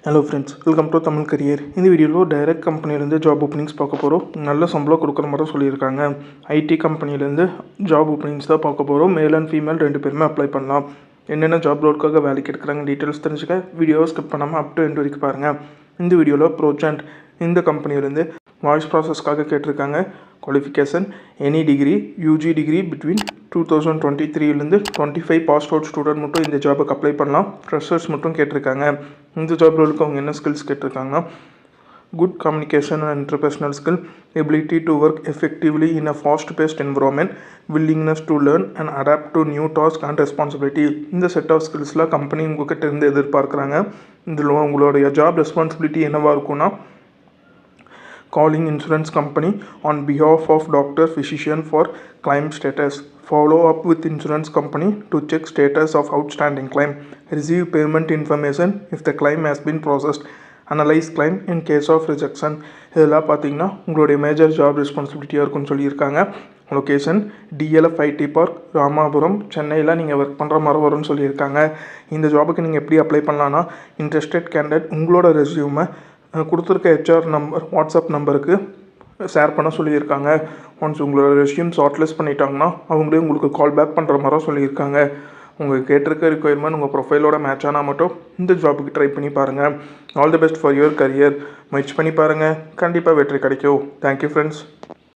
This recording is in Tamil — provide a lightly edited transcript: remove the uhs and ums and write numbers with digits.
Hello friends, welcome to Tamil career. இந்த வீடியோவில் டைரக்ட் கம்பெனிலேருந்து ஜாப் ஓப்பனிங்ஸ் பார்க்க போகிறோம். நல்ல சம்பளம் கொடுக்குற மாதிரி தான் சொல்லியிருக்காங்க. ஐடி கம்பெனிலேருந்து ஜாப் ஓப்பனிங்ஸ் தான் பார்க்க போகிறோம். மேல் அண்ட் ஃபீமேல் 2 பேருமே அப்ளை பண்ணலாம். என்னென்ன ஜாப் ரோலுக்காக வேலைக்கு எடுக்கிறாங்க டீட்டெயில்ஸ் தெரிஞ்சுக்க வீடியோவை ஸ்கிப் பண்ணாமல் அப் டு எண்ட் வரைக்கும் பாருங்கள். இந்த வீடியோவில் ப்ரோஜென்ட் இந்த கம்பெனிலேருந்து வாய்ஸ் ப்ராசஸ்க்காக கேட்டிருக்காங்க. Qualification any degree, UG degree between 2023 25 pass out student மட்டும் இந்த ஜாபுக்கு அப்ளை பண்ணலாம். ஃப்ரெஷர்ஸ் மட்டும் கேட்டிருக்காங்க. இந்த ஜாப் ரோலுக்கு அவங்க என்ன ஸ்கில்ஸ் கேட்டிருக்காங்கன்னா, good communication and interpersonal skill, ability to work effectively in a fast paced environment, willingness to learn and adapt to new task and responsibility. இந்த செட் ஆஃப் ஸ்கில்ஸ்லாம் கம்பெனி உங்ககிட்ட இருந்து எதிர்பார்க்குறாங்க. இதில் உங்களுடைய ஜாப் ரெஸ்பான்சிபிலிட்டி என்னவாக இருக்கும்னா, calling insurance company on behalf of doctor physician for claim status, follow up with insurance company to check status of outstanding claim, receive payment information if the claim has been processed, analyze claim in case of rejection. இதெல்லாம் பார்த்தீங்கன்னா உங்களுடைய மேஜர் ஜாப் ரெஸ்பான்சிபிலிட்டியாக இருக்குன்னு சொல்லியிருக்காங்க. Location DLF IT park, Ramapuram, சென்னையில் நீங்கள் ஒர்க் பண்ணுற மாதிரி வரும்னு சொல்லியிருக்காங்க. இந்த ஜாபுக்கு நீங்கள் எப்படி அப்ளை பண்ணலான்னா, இன்ட்ரெஸ்டட் கேண்டிடேட் உங்களோட ரெஸ்யூமை கொடுத்துருக்க ஹெச்ஆர் நம்பர் வாட்ஸ்அப் நம்பருக்கு ஷேர் பண்ண சொல்லியிருக்காங்க. ஒன்ஸ் உங்களோட ரெஸ்யூம் ஷார்ட்லிஸ்ட் பண்ணிட்டாங்கன்னா அவங்களே உங்களுக்கு கால் பேக் பண்ணுற மாதிரி சொல்லியிருக்காங்க. உங்கள் கேட்டிருக்க ரிக்குயர்மெண்ட் உங்கள் ப்ரொஃபைலோட மேட்ச் ஆனால் மட்டும் இந்த ஜாபுக்கு ட்ரை பண்ணி பாருங்கள். All the best for your career. முயற்சி பண்ணி பாருங்கள், கண்டிப்பாக வெற்றி கிடைக்கும். Thank you friends.